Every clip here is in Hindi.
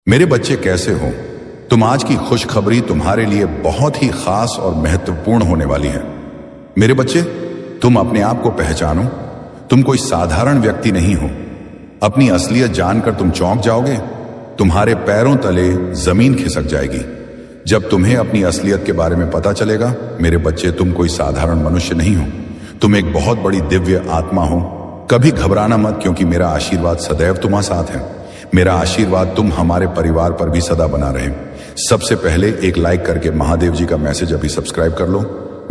मेरे बच्चे कैसे हो तुम। आज की खुशखबरी तुम्हारे लिए बहुत ही खास और महत्वपूर्ण होने वाली है। मेरे बच्चे, तुम अपने आप को पहचानो। तुम कोई साधारण व्यक्ति नहीं हो। अपनी असलियत जानकर तुम चौंक जाओगे। तुम्हारे पैरों तले जमीन खिसक जाएगी जब तुम्हें अपनी असलियत के बारे में पता चलेगा। मेरे बच्चे, तुम कोई साधारण मनुष्य नहीं हो। तुम एक बहुत बड़ी दिव्य आत्मा हो। कभी घबराना मत, क्योंकि मेरा आशीर्वाद सदैव तुम्हारे साथ है। मेरा आशीर्वाद तुम हमारे परिवार पर भी सदा बना रहे। सबसे पहले एक लाइक करके महादेव जी का मैसेज अभी सब्सक्राइब कर लो।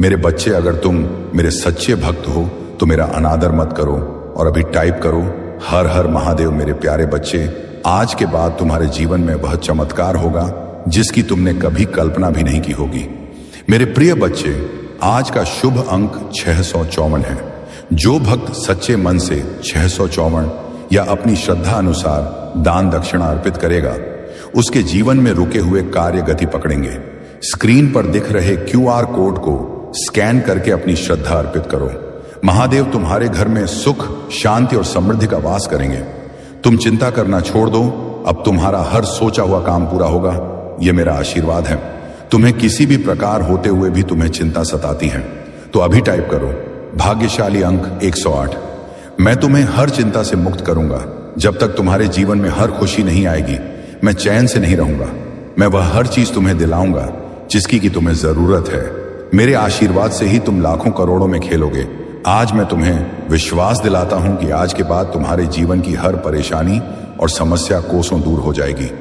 मेरे बच्चे, अगर तुम मेरे सच्चे भक्त हो तो मेरा अनादर मत करो और अभी टाइप करो हर हर महादेव। मेरे प्यारे बच्चे, आज के बाद तुम्हारे जीवन में वह चमत्कार होगा जिसकी तुमने कभी कल्पना भी नहीं की होगी। मेरे प्रिय बच्चे, आज का शुभ अंक 654 है। जो भक्त सच्चे मन से 654 या अपनी श्रद्धा अनुसार दान दक्षिणा अर्पित करेगा, उसके जीवन में रुके हुए कार्य गति पकड़ेंगे। स्क्रीन पर दिख रहे QR कोड को स्कैन करके अपनी श्रद्धा अर्पित करो। महादेव तुम्हारे घर में सुख, शांति और समृद्धि का वास करेंगे। तुम चिंता करना छोड़ दो। अब तुम्हारा हर सोचा हुआ काम पूरा होगा, यह मेरा आशीर्वाद है। तुम्हें किसी भी प्रकार होते हुए भी तुम्हें चिंता सताती है तो अभी टाइप करो भाग्यशाली अंक 108। मैं तुम्हें हर चिंता से मुक्त करूंगा। जब तक तुम्हारे जीवन में हर खुशी नहीं आएगी, मैं चैन से नहीं रहूंगा। मैं वह हर चीज तुम्हें दिलाऊंगा जिसकी कि तुम्हें जरूरत है। मेरे आशीर्वाद से ही तुम लाखों करोड़ों में खेलोगे। आज मैं तुम्हें विश्वास दिलाता हूं कि आज के बाद तुम्हारे जीवन की हर परेशानी और समस्या कोसों दूर हो जाएगी।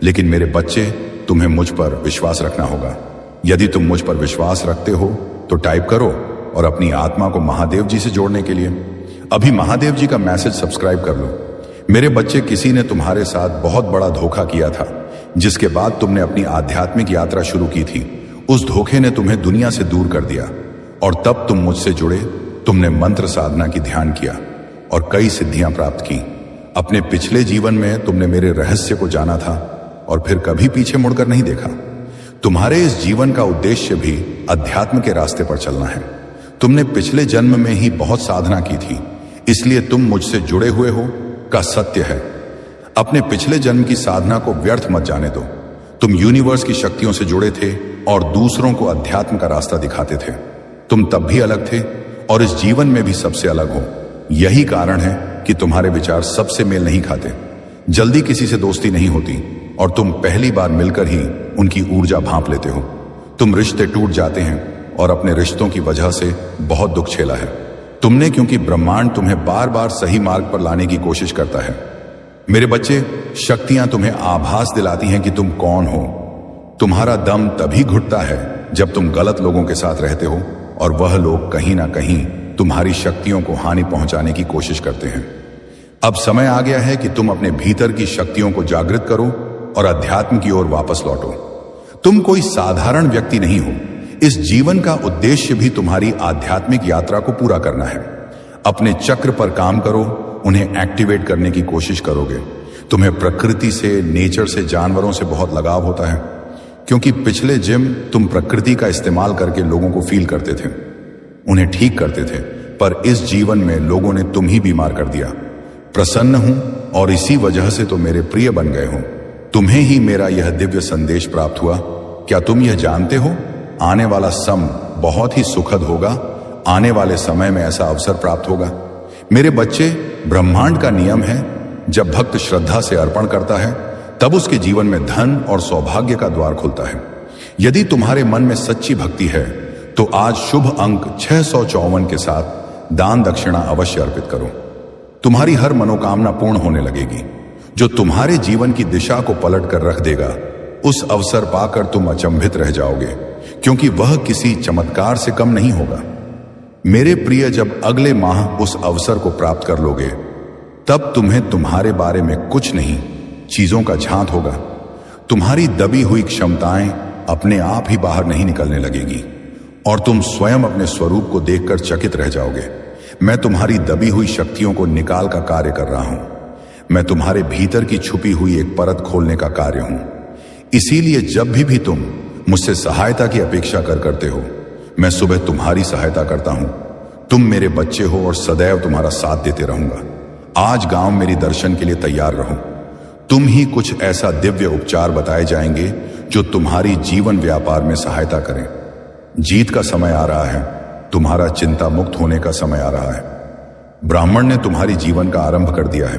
लेकिन मेरे बच्चे, तुम्हें मुझ पर विश्वास रखना होगा। यदि तुम मुझ पर विश्वास रखते हो तो टाइप करो और अपनी आत्मा को महादेव जी से जोड़ने के लिए अभी महादेव जी का मैसेज सब्सक्राइब कर लो। मेरे बच्चे, किसी ने तुम्हारे साथ बहुत बड़ा धोखा किया था, जिसके बाद तुमने अपनी आध्यात्मिक यात्रा शुरू की थी। उस धोखे ने तुम्हें दुनिया से दूर कर दिया और तब तुम मुझसे जुड़े। तुमने मंत्र साधना की ध्यान किया और कई सिद्धियां प्राप्त की। अपने पिछले जीवन में तुमने मेरे रहस्य को जाना था और फिर कभी पीछे मुड़कर नहीं देखा। तुम्हारे इस जीवन का उद्देश्य भी अध्यात्म के रास्ते पर चलना है। तुमने पिछले जन्म में ही बहुत साधना की थी, इसलिए तुम मुझसे जुड़े हुए हो का सत्य है। अपने पिछले जन्म की साधना को व्यर्थ मत जाने दो। तुम यूनिवर्स की शक्तियों से जुड़े थे और दूसरों को अध्यात्म का रास्ता दिखाते थे। तुम तब भी अलग थे और इस जीवन में भी सबसे अलग हो। यही कारण है कि तुम्हारे विचार सबसे मेल नहीं खाते। जल्दी किसी से दोस्ती नहीं होती और तुम पहली बार मिलकर ही उनकी ऊर्जा भांप लेते हो। तुम रिश्ते टूट जाते हैं और अपने रिश्तों की वजह से बहुत दुख झेला है तुमने, क्योंकि ब्रह्मांड तुम्हें बार बार सही मार्ग पर लाने की कोशिश करता है। मेरे बच्चे, शक्तियां तुम्हें आभास दिलाती हैं कि तुम कौन हो। तुम्हारा दम तभी घुटता है जब तुम गलत लोगों के साथ रहते हो और वह लोग कहीं ना कहीं तुम्हारी शक्तियों को हानि पहुंचाने की कोशिश करते हैं। अब समय आ गया है कि तुम अपने भीतर की शक्तियों को जागृत करो और अध्यात्म की ओर वापस लौटो। तुम कोई साधारण व्यक्ति नहीं हो। इस जीवन का उद्देश्य भी तुम्हारी आध्यात्मिक यात्रा को पूरा करना है। अपने चक्र पर काम करो, उन्हें एक्टिवेट करने की कोशिश करोगे। तुम्हें प्रकृति से, नेचर से, जानवरों से बहुत लगाव होता है, क्योंकि पिछले जन्म तुम प्रकृति का इस्तेमाल करके लोगों को फील करते थे, उन्हें ठीक करते थे। पर इस जीवन में लोगों ने तुम ही बीमार कर दिया। प्रसन्न हूं और इसी वजह से तो मेरे प्रिय बन गए हो। तुम्हें ही मेरा यह दिव्य संदेश प्राप्त हुआ। क्या तुम यह जानते हो, आने वाला समय बहुत ही सुखद होगा। आने वाले समय में ऐसा अवसर प्राप्त होगा। मेरे बच्चे, ब्रह्मांड का नियम है, जब भक्त श्रद्धा से अर्पण करता है तब उसके जीवन में धन और सौभाग्य का द्वार खुलता है। यदि तुम्हारे मन में सच्ची भक्ति है तो आज शुभ अंक 654 के साथ दान दक्षिणा अवश्य अर्पित करो। तुम्हारी हर मनोकामना पूर्ण होने लगेगी। जो तुम्हारे जीवन की दिशा को पलट कर रख देगा, उस अवसर पाकर तुम अचंभित रह जाओगे, क्योंकि वह किसी चमत्कार से कम नहीं होगा। मेरे प्रिय, जब अगले माह उस अवसर को प्राप्त कर लोगे, तब तुम्हें तुम्हारे बारे में कुछ नहीं चीजों का झांत होगा। तुम्हारी दबी हुई क्षमताएं अपने आप ही बाहर नहीं निकलने लगेगी और तुम स्वयं अपने स्वरूप को देखकर चकित रह जाओगे। मैं तुम्हारी दबी हुई शक्तियों को निकाल का कार्य कर रहा हूं। मैं तुम्हारे भीतर की छुपी हुई एक परत खोलने का कार्य हूं। इसीलिए जब भी तुम मुझसे सहायता की अपेक्षा करते हो, मैं सुबह तुम्हारी सहायता करता हूं। तुम मेरे बच्चे हो और सदैव तुम्हारा साथ देते रहूंगा। आज गांव मेरी दर्शन के लिए तैयार रहो। तुम ही कुछ ऐसा दिव्य उपचार बताए जाएंगे जो तुम्हारी जीवन व्यापार में सहायता करें। जीत का समय आ रहा है, तुम्हारा चिंता मुक्त होने का समय आ रहा है। ब्राह्मण ने तुम्हारी जीवन का आरंभ कर दिया है।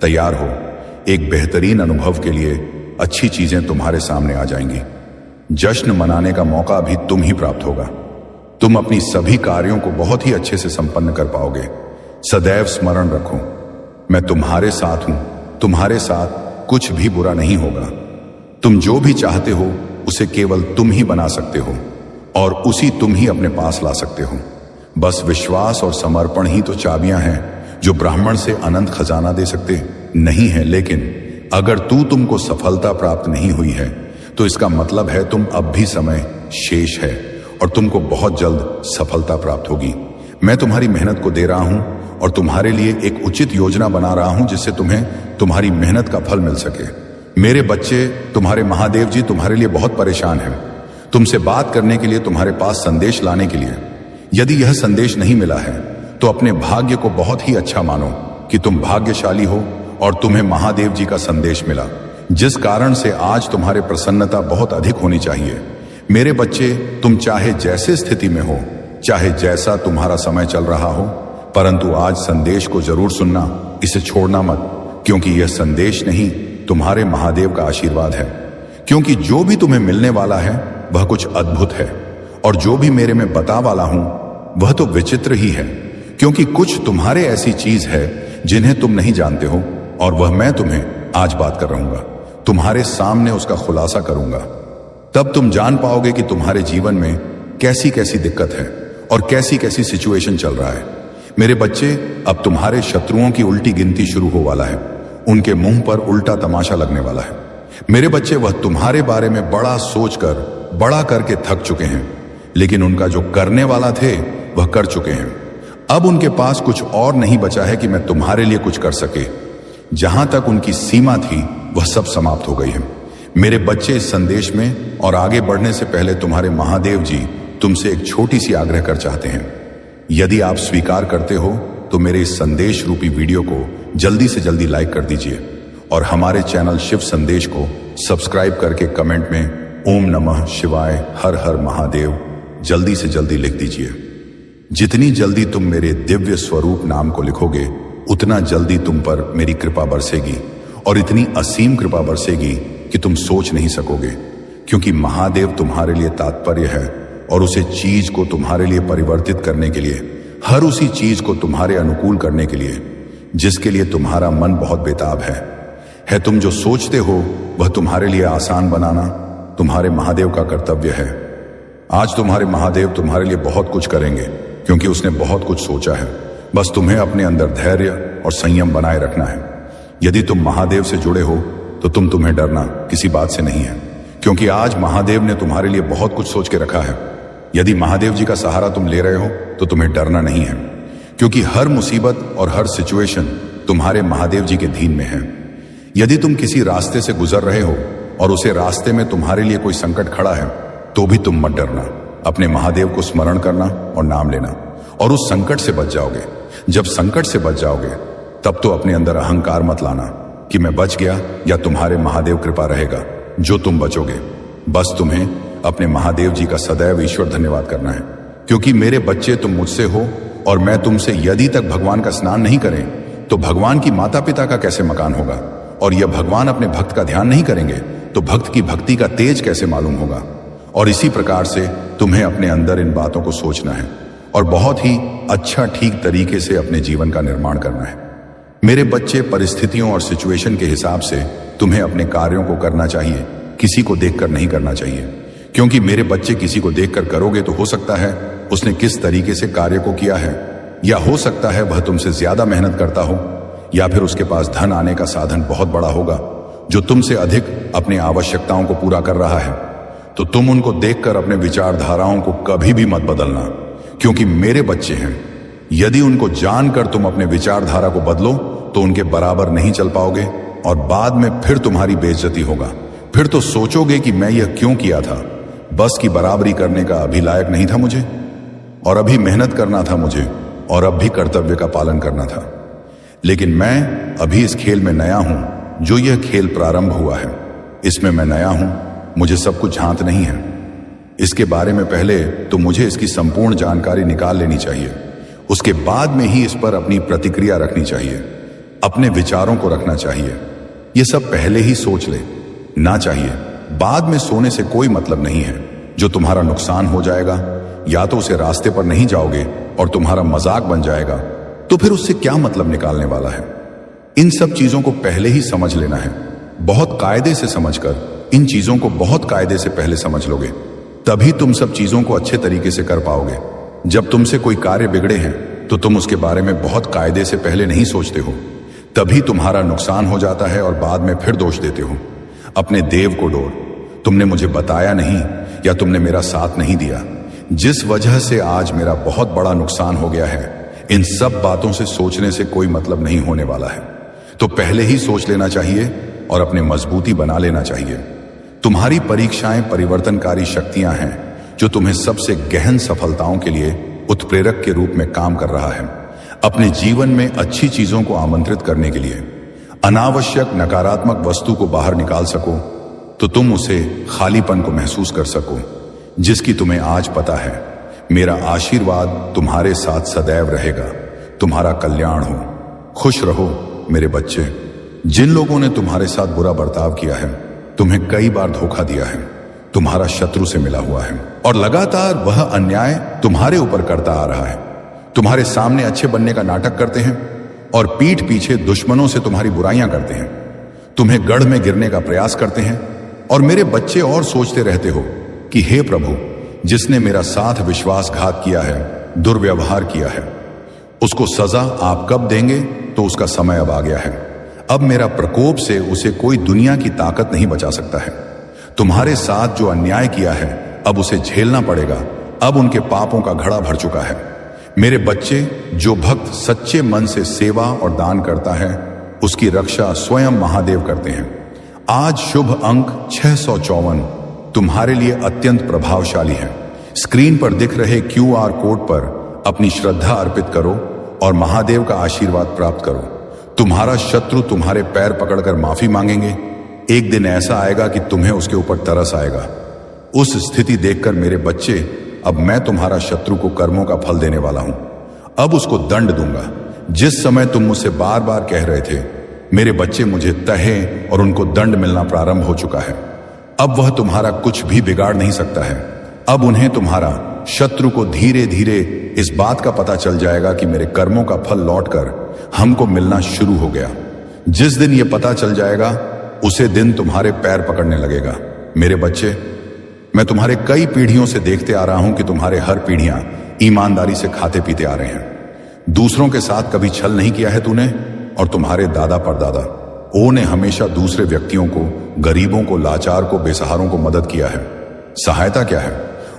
तैयार हो, एक बेहतरीन अनुभव के लिए अच्छी चीजें तुम्हारे सामने आ जाएंगी। जश्न मनाने का मौका भी तुम ही प्राप्त होगा। तुम अपनी सभी कार्यों को बहुत ही अच्छे से संपन्न कर पाओगे। सदैव स्मरण रखो, मैं तुम्हारे साथ हूं, तुम्हारे साथ कुछ भी बुरा नहीं होगा। तुम जो भी चाहते हो उसे केवल तुम ही बना सकते हो और उसी तुम ही अपने पास ला सकते हो। बस विश्वास और समर्पण ही तो चाबियां हैं जो ब्राह्मण से अनंत खजाना दे सकते नहीं है। लेकिन अगर तुमको सफलता प्राप्त नहीं हुई है तो इसका मतलब है तुम अब भी समय शेष है और तुमको बहुत जल्द सफलता प्राप्त होगी। मैं तुम्हारी मेहनत को दे रहा हूं और तुम्हारे लिए एक उचित योजना बना रहा हूं जिससे तुम्हें तुम्हारी मेहनत का फल मिल सके। मेरे बच्चे, तुम्हारे महादेव जी तुम्हारे लिए बहुत परेशान हैं, तुमसे बात करने के लिए, तुम्हारे पास संदेश लाने के लिए। यदि यह संदेश नहीं मिला है तो अपने भाग्य को बहुत ही अच्छा मानो कि तुम भाग्यशाली हो और तुम्हें महादेव जी का संदेश मिला, जिस कारण से आज तुम्हारे प्रसन्नता बहुत अधिक होनी चाहिए। मेरे बच्चे, तुम चाहे जैसे स्थिति में हो, चाहे जैसा तुम्हारा समय चल रहा हो, परंतु आज संदेश को जरूर सुनना, इसे छोड़ना मत, क्योंकि यह संदेश नहीं, तुम्हारे महादेव का आशीर्वाद है। क्योंकि जो भी तुम्हें मिलने वाला है वह कुछ अद्भुत है और जो भी मेरे में बता वाला हूं वह तो विचित्र ही है, क्योंकि कुछ तुम्हारे ऐसी चीज है जिन्हें तुम नहीं जानते हो और वह मैं तुम्हें आज बात कर रहूंगा, तुम्हारे सामने उसका खुलासा करूंगा। तब तुम जान पाओगे कि तुम्हारे जीवन में कैसी कैसी दिक्कत है और कैसी कैसी सिचुएशन चल रहा है। मेरे बच्चे, अब तुम्हारे शत्रुओं की उल्टी गिनती शुरू हो वाला है, उनके मुंह पर उल्टा तमाशा लगने वाला है। मेरे बच्चे, वह तुम्हारे बारे में बड़ा सोचकर बड़ा करके थक चुके हैं, लेकिन उनका जो करने वाला थे वह कर चुके हैं। अब उनके पास कुछ और नहीं बचा है कि मैं तुम्हारे लिए कुछ कर सके। जहां तक उनकी सीमा थी वह सब समाप्त हो गई है। मेरे बच्चे, इस संदेश में और आगे बढ़ने से पहले तुम्हारे महादेव जी तुमसे एक छोटी सी आग्रह कर चाहते हैं। यदि आप स्वीकार करते हो तो मेरे इस संदेश रूपी वीडियो को जल्दी से जल्दी लाइक कर दीजिए और हमारे चैनल शिव संदेश को सब्सक्राइब करके कमेंट में ओम नमः शिवाय, हर हर महादेव जल्दी से जल्दी लिख दीजिए। जितनी जल्दी तुम मेरे दिव्य स्वरूप नाम को लिखोगे उतना जल्दी तुम पर मेरी कृपा बरसेगी और इतनी असीम कृपा बरसेगी कि तुम सोच नहीं सकोगे। क्योंकि महादेव तुम्हारे लिए तात्पर्य है और उसे चीज को तुम्हारे लिए परिवर्तित करने के लिए, हर उसी चीज को तुम्हारे अनुकूल करने के लिए जिसके लिए तुम्हारा मन बहुत बेताब है। तुम जो सोचते हो वह तुम्हारे लिए आसान बनाना तुम्हारे महादेव का कर्तव्य है। आज तुम्हारे महादेव तुम्हारे लिए बहुत कुछ करेंगे क्योंकि उसने बहुत कुछ सोचा है। बस तुम्हें अपने अंदर धैर्य और संयम बनाए रखना है। यदि तुम महादेव से जुड़े हो तो तुम्हें डरना किसी बात से नहीं है, क्योंकि आज महादेव ने तुम्हारे लिए बहुत कुछ सोच के रखा है। यदि महादेव जी का सहारा तुम ले रहे हो तो तुम्हें डरना नहीं है, क्योंकि हर मुसीबत और हर सिचुएशन तुम्हारे महादेव जी के धीन में है। यदि तुम किसी रास्ते से गुजर रहे हो और उसे रास्ते में तुम्हारे लिए कोई संकट खड़ा है तो भी तुम मत डरना। अपने महादेव को स्मरण करना और नाम लेना और उस संकट से बच जाओगे। जब संकट से बच जाओगे तब तो अपने अंदर अहंकार मत लाना कि मैं बच गया या तुम्हारे महादेव कृपा रहेगा जो तुम बचोगे। बस तुम्हें अपने महादेव जी का सदैव ईश्वर धन्यवाद करना है, क्योंकि मेरे बच्चे, तुम मुझसे हो और मैं तुमसे यदि तक भगवान का स्नान नहीं करें तो भगवान की माता पिता का कैसे मकान होगा, और यह भगवान अपने भक्त का ध्यान नहीं करेंगे तो भक्त की भक्ति का तेज कैसे मालूम होगा। और इसी प्रकार से तुम्हें अपने अंदर इन बातों को सोचना है और बहुत ही अच्छा ठीक तरीके से अपने जीवन का निर्माण करना है। मेरे बच्चे, परिस्थितियों और सिचुएशन के हिसाब से तुम्हें अपने कार्यों को करना चाहिए, किसी को देखकर नहीं करना चाहिए। क्योंकि मेरे बच्चे, किसी को देखकर करोगे तो हो सकता है उसने किस तरीके से कार्य को किया है, या हो सकता है वह तुमसे ज्यादा मेहनत करता हो, या फिर उसके पास धन आने का साधन बहुत बड़ा होगा जो तुमसे अधिक अपनी आवश्यकताओं को पूरा कर रहा है। तो तुम उनको देखकर अपने विचारधाराओं को कभी भी मत बदलना, क्योंकि मेरे बच्चे हैं। यदि उनको जानकर तुम अपने विचारधारा को बदलो तो उनके बराबर नहीं चल पाओगे और बाद में फिर तुम्हारी बेइज्जती होगा। फिर तो सोचोगे कि मैं यह क्यों किया था, बस की बराबरी करने का अभी लायक नहीं था मुझे, और अभी मेहनत करना था मुझे, और अब भी कर्तव्य का पालन करना था। लेकिन मैं अभी इस खेल में नया हूं, जो यह खेल प्रारंभ हुआ है, इसमें मैं नया हूं, मुझे सब कुछ झांत नहीं है। इसके बारे में पहले तो मुझे इसकी संपूर्ण जानकारी निकाल लेनी चाहिए, उसके बाद में ही इस पर अपनी प्रतिक्रिया रखनी चाहिए, अपने विचारों को रखना चाहिए। यह सब पहले ही सोच ले ना चाहिए। बाद में सोने से कोई मतलब नहीं है। जो तुम्हारा नुकसान हो जाएगा, या तो उसे रास्ते पर नहीं जाओगे और तुम्हारा मजाक बन जाएगा, तो फिर उससे क्या मतलब निकालने वाला है। इन सब चीजों को पहले ही समझ लेना है। बहुत कायदे से समझकर इन चीजों को बहुत कायदे से पहले समझ लोगे, तभी तुम सब चीजों को अच्छे तरीके से कर पाओगे। जब तुमसे कोई कार्य बिगड़े हैं तो तुम उसके बारे में बहुत कायदे से पहले नहीं सोचते हो, तभी तुम्हारा नुकसान हो जाता है और बाद में फिर दोष देते हो। अपने देव को डोर, तुमने मुझे बताया नहीं या तुमने मेरा साथ नहीं दिया, जिस वजह से आज मेरा बहुत बड़ा नुकसान हो गया है। इन सब बातों से सोचने से कोई मतलब नहीं होने वाला है, तो पहले ही सोच लेना चाहिए और अपने मजबूती बना लेना चाहिए। तुम्हारी परीक्षाएं परिवर्तनकारी शक्तियां हैं, जो तुम्हें सबसे गहन सफलताओं के लिए उत्प्रेरक के रूप में काम कर रहा है। अपने जीवन में अच्छी चीजों को आमंत्रित करने के लिए अनावश्यक नकारात्मक वस्तु को बाहर निकाल सको, तो तुम उसे खालीपन को महसूस कर सको, जिसकी तुम्हें आज पता है। मेरा आशीर्वाद तुम्हारे साथ सदैव रहेगा। तुम्हारा कल्याण हो, खुश रहो मेरे बच्चे। जिन लोगों ने तुम्हारे साथ बुरा बर्ताव किया है, तुम्हें कई बार धोखा दिया है, तुम्हारा शत्रु से मिला हुआ है और लगातार वह अन्याय तुम्हारे ऊपर करता आ रहा है। तुम्हारे सामने अच्छे बनने का नाटक करते हैं और पीठ पीछे दुश्मनों से तुम्हारी बुराइयां करते हैं, तुम्हें गढ़ में गिरने का प्रयास करते हैं। और मेरे बच्चे और सोचते रहते हो कि हे प्रभु, जिसने मेरा साथ विश्वासघात किया है, दुर्व्यवहार किया है, उसको सजा आप कब देंगे? तो उसका समय अब आ गया है। अब मेरा प्रकोप से उसे कोई दुनिया की ताकत नहीं बचा सकता है। तुम्हारे साथ जो अन्याय किया है, अब उसे झेलना पड़ेगा। अब उनके पापों का घड़ा भर चुका है। मेरे बच्चे, जो भक्त सच्चे मन से सेवा और दान करता है, उसकी रक्षा स्वयं महादेव करते हैं। आज शुभ अंक 654 तुम्हारे लिए अत्यंत प्रभावशाली है। स्क्रीन पर दिख रहे QR कोड पर अपनी श्रद्धा अर्पित करो और महादेव का आशीर्वाद प्राप्त करो। तुम्हारा शत्रु तुम्हारे पैर पकड़कर माफी मांगेंगे। एक दिन ऐसा आएगा कि तुम्हें उसके ऊपर तरस आएगा। उस स्थिति देखकर मेरे बच्चे, अब मैं तुम्हारा शत्रु को कर्मों का फल देने वाला हूं। अब उसको दंड दूंगा। जिस समय तुम मुझसे बार बार कह रहे थे मेरे बच्चे मुझे तहे, और उनको दंड मिलना प्रारंभ हो चुका है। अब वह तुम्हारा कुछ भी बिगाड़ नहीं सकता है। अब उन्हें, तुम्हारा शत्रु को धीरे धीरे इस बात का पता चल जाएगा कि मेरे कर्मों का फल लौटकर हमको मिलना शुरू हो गया। जिस दिन यह पता चल जाएगा, उसे दिन तुम्हारे पैर पकड़ने लगेगा। मेरे बच्चे, मैं तुम्हारे कई पीढ़ियों से देखते आ रहा हूं कि तुम्हारे हर पीढ़ियां ईमानदारी से खाते पीते आ रहे हैं। दूसरों के साथ कभी छल नहीं किया है तूने, और तुम्हारे दादा परदादा ने हमेशा दूसरे व्यक्तियों को, गरीबों को, लाचार को, बेसहारों को मदद किया है। सहायता क्या है,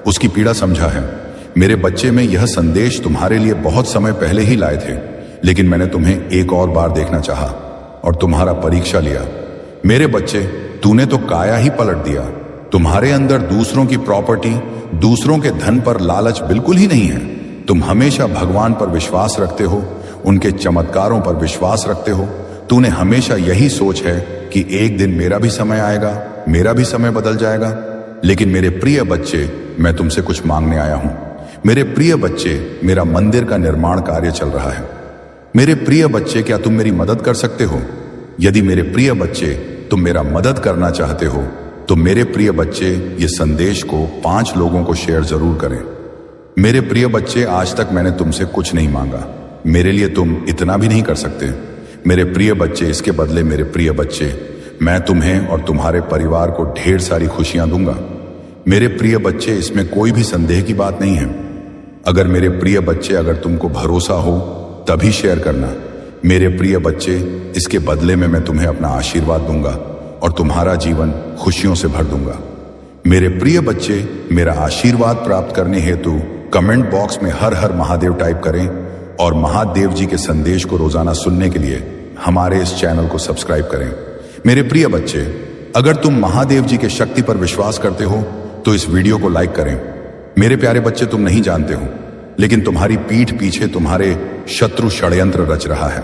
उसकी पीड़ा समझा है। मेरे बच्चे, में यह संदेश तुम्हारे लिए बहुत समय पहले ही लाए थे, लेकिन मैंने तुम्हें एक और बार देखना चाहा और तुम्हारा परीक्षा लिया। मेरे बच्चे, तूने तो काया ही पलट दिया। तुम्हारे अंदर दूसरों की प्रॉपर्टी, दूसरों के धन पर लालच बिल्कुल ही नहीं है। तुम हमेशा भगवान पर विश्वास रखते हो, उनके चमत्कारों पर विश्वास रखते हो। तूने हमेशा यही सोच है कि एक दिन मेरा भी समय आएगा, मेरा भी समय बदल जाएगा। लेकिन मेरे प्रिय बच्चे, मैं तुमसे कुछ मांगने आया हूं। मेरे प्रिय बच्चे, मेरा मंदिर का निर्माण कार्य चल रहा है। मेरे प्रिय बच्चे, क्या तुम मेरी मदद कर सकते हो? यदि मेरे प्रिय बच्चे तुम मेरा मदद करना चाहते हो, तो मेरे प्रिय बच्चे, ये संदेश को 5 लोगों को शेयर जरूर करें। मेरे प्रिय बच्चे, आज तक मैंने तुमसे कुछ नहीं मांगा, मेरे लिए तुम इतना भी नहीं कर सकते। मेरे प्रिय बच्चे, इसके बदले मेरे प्रिय बच्चे, मैं तुम्हें और तुम्हारे परिवार को ढेर सारी खुशियां दूंगा। मेरे प्रिय बच्चे, इसमें कोई भी संदेह की बात नहीं है। अगर मेरे प्रिय बच्चे, अगर तुमको भरोसा हो तभी शेयर करना। मेरे प्रिय बच्चे, इसके बदले में मैं तुम्हें अपना आशीर्वाद दूंगा और तुम्हारा जीवन खुशियों से भर दूंगा। मेरे प्रिय बच्चे, मेरा आशीर्वाद प्राप्त करने हेतु कमेंट बॉक्स में हर हर महादेव टाइप करें और महादेव जी के संदेश को रोजाना सुनने के लिए हमारे इस चैनल को सब्सक्राइब करें। मेरे प्रिय बच्चे, अगर तुम महादेव जी के शक्ति पर विश्वास करते हो तो इस वीडियो को लाइक करें। मेरे प्यारे बच्चे, तुम नहीं जानते हो, लेकिन तुम्हारी पीठ पीछे तुम्हारे शत्रु षड्यंत्र रच रहा है।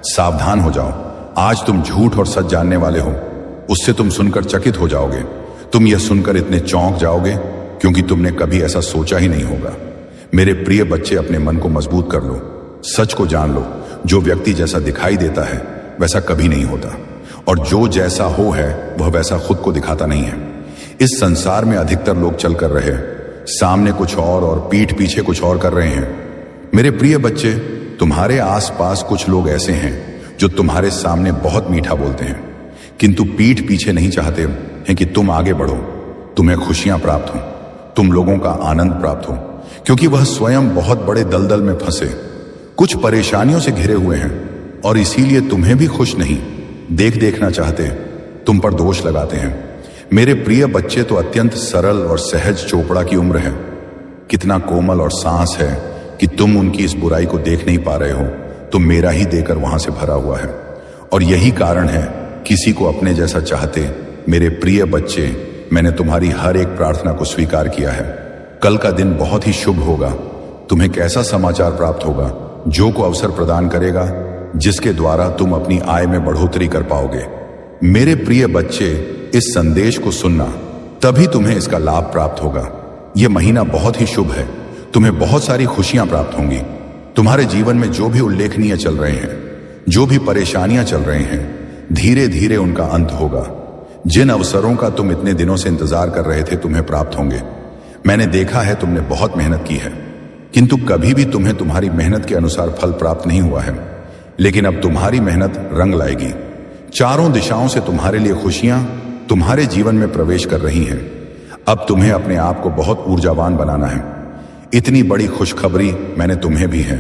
सावधान हो जाओ, आज तुम झूठ और सच जानने वाले हो, उससे तुम सुनकर चकित हो जाओगे। तुम यह सुनकर इतने चौंक जाओगे क्योंकि तुमने कभी ऐसा सोचा ही नहीं होगा। मेरे प्रिय बच्चे, अपने मन को मजबूत कर लो, सच को जान लो। जो व्यक्ति जैसा दिखाई देता है वैसा कभी नहीं होता, और जो जैसा हो है वह वैसा खुद को दिखाता नहीं है। इस संसार में अधिकतर लोग चल कर रहे, सामने कुछ और पीठ पीछे कुछ और कर रहे हैं। मेरे प्रिय बच्चे, तुम्हारे आसपास कुछ लोग ऐसे हैं जो तुम्हारे सामने बहुत मीठा बोलते हैं, किंतु पीठ पीछे नहीं चाहते हैं कि तुम आगे बढ़ो, तुम्हें खुशियां प्राप्त हो, तुम लोगों का आनंद प्राप्त हो, क्योंकि वह स्वयं बहुत बड़े दलदल में फंसे, कुछ परेशानियों से घिरे हुए हैं, और इसीलिए तुम्हें भी खुश नहीं देखना चाहते, तुम पर दोष लगाते हैं। मेरे प्रिय बच्चे, तो अत्यंत सरल और सहज चोपड़ा की उम्र है। कितना कोमल और सांस है कि तुम उनकी इस बुराई को देख नहीं पा रहे हो, तो मेरा ही देकर वहां से भरा हुआ है। और यही कारण है, किसी को अपने जैसा चाहते मेरे प्रिय बच्चे, मैंने तुम्हारी हर एक प्रार्थना को स्वीकार किया है। कल का दिन बहुत ही शुभ होगा। तुम्हें कैसा समाचार प्राप्त होगा? जो को अवसर प्रदान करेगा जिसके द्वारा तुम अपनी आय में बढ़ोतरी कर पाओगे। मेरे प्रिय बच्चे, इस संदेश को सुनना, तभी तुम्हें इसका लाभ प्राप्त होगा। यह महीना बहुत ही शुभ है, तुम्हें बहुत सारी खुशियां प्राप्त होंगी। तुम्हारे जीवन में जो भी उल्लेखनीय चल रहे हैं, जो भी परेशानियां चल रहे हैं, धीरे धीरे उनका अंत होगा। जिन अवसरों का तुम इतने दिनों से इंतजार कर रहे थे तुम्हें प्राप्त होंगे। मैंने देखा है तुमने बहुत मेहनत की है, किंतु कभी भी तुम्हें तुम्हारी मेहनत के अनुसार फल प्राप्त नहीं हुआ है। लेकिन अब तुम्हारी मेहनत रंग लाएगी। चारों दिशाओं से तुम्हारे लिए खुशियां तुम्हारे जीवन में प्रवेश कर रही हैं। अब तुम्हें अपने आप को बहुत ऊर्जावान बनाना है। इतनी बड़ी खुशखबरी मैंने तुम्हें भी है।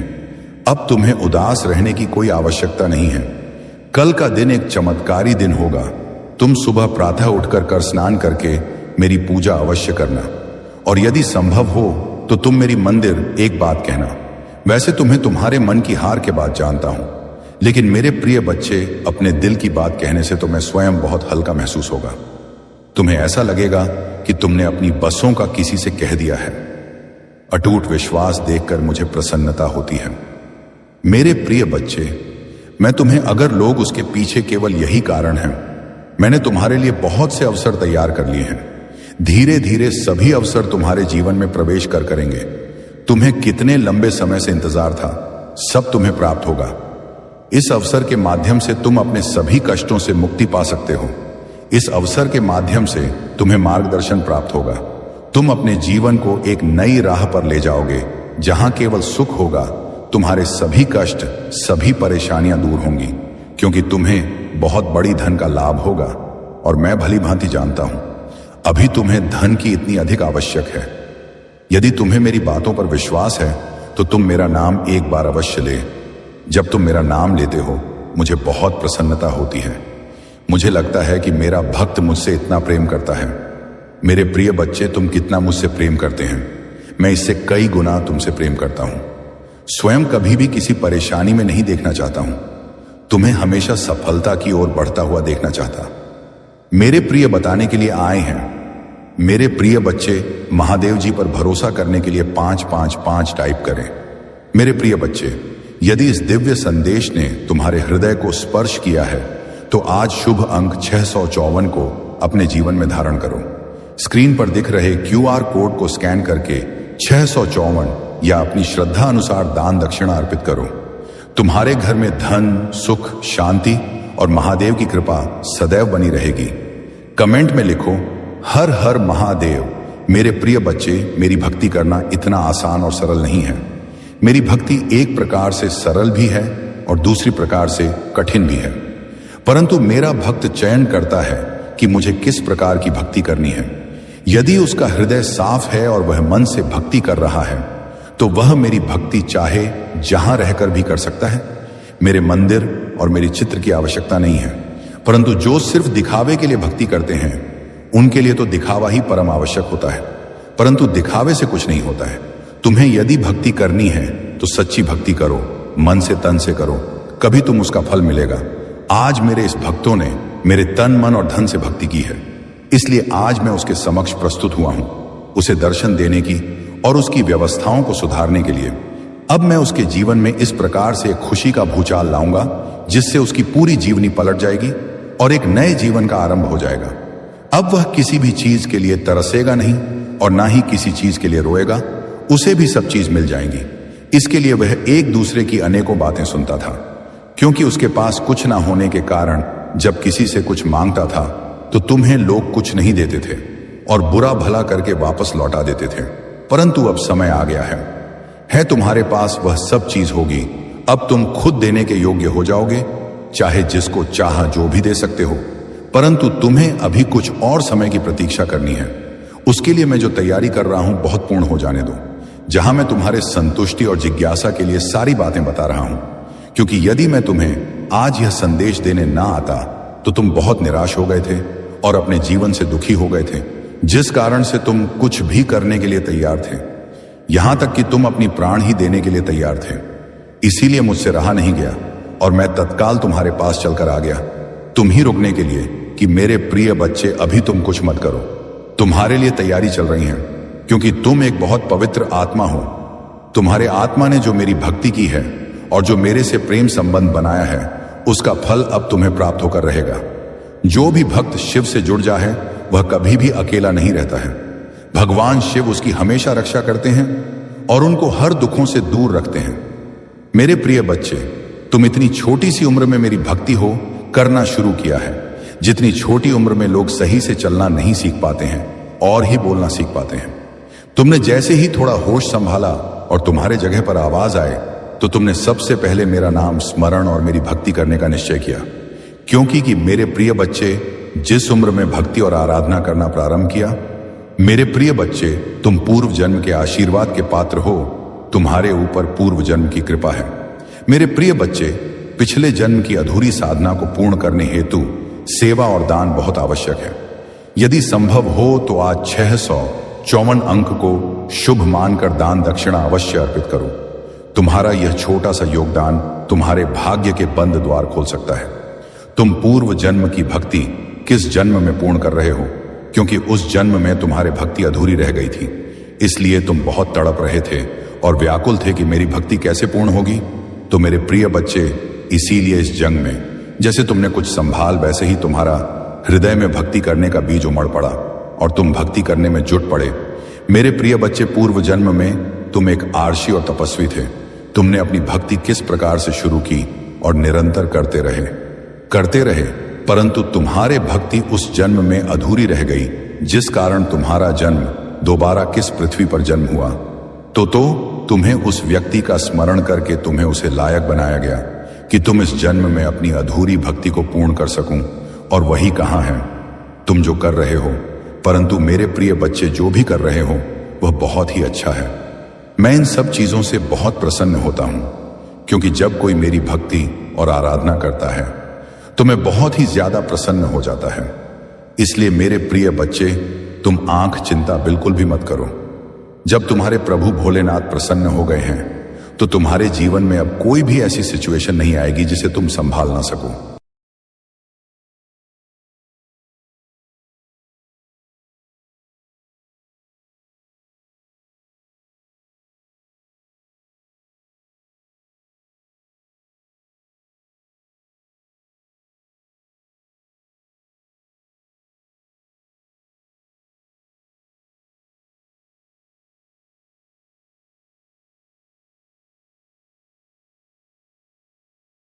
अब तुम्हें उदास रहने की कोई आवश्यकता नहीं है। कल का दिन एक चमत्कारी दिन होगा। तुम सुबह प्रातः उठकर कर स्नान करके मेरी पूजा अवश्य करना, और यदि संभव हो तो तुम मेरी मंदिर एक बात कहना। वैसे तुम्हें तुम्हारे मन की हार के बात जानता हूं, लेकिन मेरे प्रिय बच्चे, अपने दिल की बात कहने से तुम्हें स्वयं बहुत हल्का महसूस होगा। तुम्हें ऐसा लगेगा कि तुमने अपनी बसों का किसी से कह दिया है। अटूट विश्वास देखकर मुझे प्रसन्नता होती है। मेरे प्रिय बच्चे, मैं तुम्हें, अगर लोग उसके पीछे केवल यही कारण है, मैंने तुम्हारे लिए बहुत से अवसर तैयार कर लिए हैं। धीरे धीरे सभी अवसर तुम्हारे जीवन में प्रवेश करेंगे। तुम्हें कितने लंबे समय से इंतजार था, सब तुम्हें प्राप्त होगा। इस अवसर के माध्यम से तुम अपने सभी कष्टों से मुक्ति पा सकते हो। इस अवसर के माध्यम से तुम्हें मार्गदर्शन प्राप्त होगा। तुम अपने जीवन को एक नई राह पर ले जाओगे, जहां केवल सुख होगा। तुम्हारे सभी कष्ट, सभी परेशानियां दूर होंगी, क्योंकि तुम्हें बहुत बड़ी धन का लाभ होगा। और मैं भली भांति जानता हूं, अभी तुम्हें धन की इतनी अधिक आवश्यक है। यदि तुम्हें मेरी बातों पर विश्वास है तो तुम मेरा नाम एक बार अवश्य ले। जब तुम मेरा नाम लेते हो मुझे बहुत प्रसन्नता होती है। मुझे लगता है कि मेरा भक्त मुझसे इतना प्रेम करता है। मेरे प्रिय बच्चे, तुम कितना मुझसे प्रेम करते हैं, मैं इससे कई गुना तुमसे प्रेम करता हूं। स्वयं कभी भी किसी परेशानी में नहीं देखना चाहता हूं, तुम्हें हमेशा सफलता की ओर बढ़ता हुआ देखना चाहता। मेरे प्रिय बताने के लिए आए हैं। मेरे प्रिय बच्चे, महादेव जी पर भरोसा करने के लिए 555 टाइप करें। मेरे प्रिय बच्चे, यदि इस दिव्य संदेश ने तुम्हारे हृदय को स्पर्श किया है तो आज शुभ अंक 654 को अपने जीवन में धारण करो। स्क्रीन पर दिख रहे QR कोड को स्कैन करके 654 या अपनी श्रद्धा अनुसार दान दक्षिणा अर्पित करो। तुम्हारे घर में धन, सुख, शांति और महादेव की कृपा सदैव बनी रहेगी। कमेंट में लिखो, हर हर महादेव। मेरे प्रिय बच्चे, मेरी भक्ति करना इतना आसान और सरल नहीं है। मेरी भक्ति एक प्रकार से सरल भी है और दूसरी प्रकार से कठिन भी है, परंतु मेरा भक्त चयन करता है कि मुझे किस प्रकार की भक्ति करनी है। यदि उसका हृदय साफ है और वह मन से भक्ति कर रहा है तो वह मेरी भक्ति चाहे जहां रहकर भी कर सकता है। मेरे मंदिर और मेरी चित्र की आवश्यकता नहीं है, परंतु जो सिर्फ दिखावे के लिए भक्ति करते हैं उनके लिए तो दिखावा ही परम आवश्यक होता है, परंतु दिखावे से कुछ नहीं होता है। तुम्हें यदि भक्ति करनी है तो सच्ची भक्ति करो, मन से तन से करो, कभी तुम उसका फल मिलेगा। आज मेरे इस भक्तों ने मेरे तन, मन और धन से भक्ति की है, इसलिए आज मैं उसके समक्ष प्रस्तुत हुआ हूं, उसे दर्शन देने की और उसकी व्यवस्थाओं को सुधारने के लिए। अब मैं उसके जीवन में इस प्रकार से एक खुशी का भूचाल लाऊंगा जिससे उसकी पूरी जीवनी पलट जाएगी और एक नए जीवन का आरंभ हो जाएगा। अब वह किसी भी चीज के लिए तरसेगा नहीं और ना ही किसी चीज के लिए रोएगा। उसे भी सब चीज मिल जाएंगी। इसके लिए वह एक दूसरे की अनेकों बातें सुनता था, क्योंकि उसके पास कुछ ना होने के कारण जब किसी से कुछ मांगता था तो तुम्हें लोग कुछ नहीं देते थे और बुरा भला करके वापस लौटा देते थे। परंतु अब समय आ गया है तुम्हारे पास वह सब चीज होगी। अब तुम खुद देने के योग्य हो जाओगे, चाहे जिसको चाहा जो भी दे सकते हो। परंतु तुम्हें अभी कुछ और समय की प्रतीक्षा करनी है। उसके लिए मैं जो तैयारी कर रहा हूं बहुत पूर्ण हो जाने दो, जहां मैं तुम्हारे संतुष्टि और जिज्ञासा के लिए सारी बातें बता रहा हूं। क्योंकि यदि मैं तुम्हें आज यह संदेश देने ना आता तो तुम बहुत निराश हो गए थे और अपने जीवन से दुखी हो गए थे, जिस कारण से तुम कुछ भी करने के लिए तैयार थे, यहां तक कि तुम अपनी प्राण ही देने के लिए तैयार थे। इसीलिए मुझसे रहा नहीं गया और मैं तत्काल तुम्हारे पास चलकर आ गया, तुम ही रुकने के लिए कि मेरे प्रिय बच्चे अभी तुम कुछ मत करो। तुम्हारे लिए तैयारी चल रही है, क्योंकि तुम एक बहुत पवित्र आत्मा हो। तुम्हारे आत्मा ने जो मेरी भक्ति की है और जो मेरे से प्रेम संबंध बनाया है, उसका फल अब तुम्हें प्राप्त होकर रहेगा। जो भी भक्त शिव से जुड़ जा है वह कभी भी अकेला नहीं रहता है। भगवान शिव उसकी हमेशा रक्षा करते हैं और उनको हर दुखों से दूर रखते हैं। मेरे प्रिय बच्चे, तुम इतनी छोटी सी उम्र में मेरी भक्ति हो करना शुरू किया है। जितनी छोटी उम्र में लोग सही से चलना नहीं सीख पाते हैं और ही बोलना सीख पाते हैं। तुमने जैसे ही थोड़ा होश संभाला और तुम्हारे जगह पर आवाज आए तो तुमने सबसे पहले मेरा नाम स्मरण और मेरी भक्ति करने का निश्चय किया। क्योंकि कि मेरे प्रिय बच्चे, जिस उम्र में भक्ति और आराधना करना प्रारंभ किया, मेरे प्रिय बच्चे, तुम पूर्व जन्म के आशीर्वाद के पात्र हो। तुम्हारे ऊपर पूर्व जन्म की कृपा है। मेरे प्रिय बच्चे, पिछले जन्म की अधूरी साधना को पूर्ण करने हेतु सेवा और दान बहुत आवश्यक है। यदि संभव हो तो आज 654 अंक को शुभ मानकर दान दक्षिणा अवश्य अर्पित करो। तुम्हारा यह छोटा सा योगदान तुम्हारे भाग्य के बंद द्वार खोल सकता है। तुम पूर्व जन्म की भक्ति किस जन्म में पूर्ण कर रहे हो, क्योंकि उस जन्म में तुम्हारी भक्ति अधूरी रह गई थी। इसलिए तुम बहुत तड़प रहे थे और व्याकुल थे कि मेरी भक्ति कैसे पूर्ण होगी। तो मेरे प्रिय बच्चे, इसीलिए इस जंग में जैसे तुमने कुछ संभाल, वैसे ही तुम्हारा हृदय में भक्ति करने का बीज उमड़ पड़ा और तुम भक्ति करने में जुट पड़े। मेरे प्रिय बच्चे, पूर्व जन्म में तुम एक आर्षी और तपस्वी थे। तुमने अपनी भक्ति किस प्रकार से शुरू की और निरंतर करते रहे, परंतु तुम्हारे भक्ति उस जन्म में अधूरी रह गई, जिस कारण तुम्हारा जन्म दोबारा किस पृथ्वी पर जन्म हुआ। तो तुम्हें उस व्यक्ति का स्मरण करके तुम्हें उसे लायक बनाया गया कि तुम इस जन्म में अपनी अधूरी भक्ति को पूर्ण कर सकूं। और वही कहां है तुम जो कर रहे हो। परंतु मेरे प्रिय बच्चे, जो भी कर रहे हो वह बहुत ही अच्छा है। मैं इन सब चीजों से बहुत प्रसन्न होता हूं, क्योंकि जब कोई मेरी भक्ति और आराधना करता है तो मैं बहुत ही ज्यादा प्रसन्न हो जाता है। इसलिए मेरे प्रिय बच्चे, तुम आंख चिंता बिल्कुल भी मत करो। जब तुम्हारे प्रभु भोलेनाथ प्रसन्न हो गए हैं तो तुम्हारे जीवन में अब कोई भी ऐसी सिचुएशन नहीं आएगी जिसे तुम संभाल ना सको।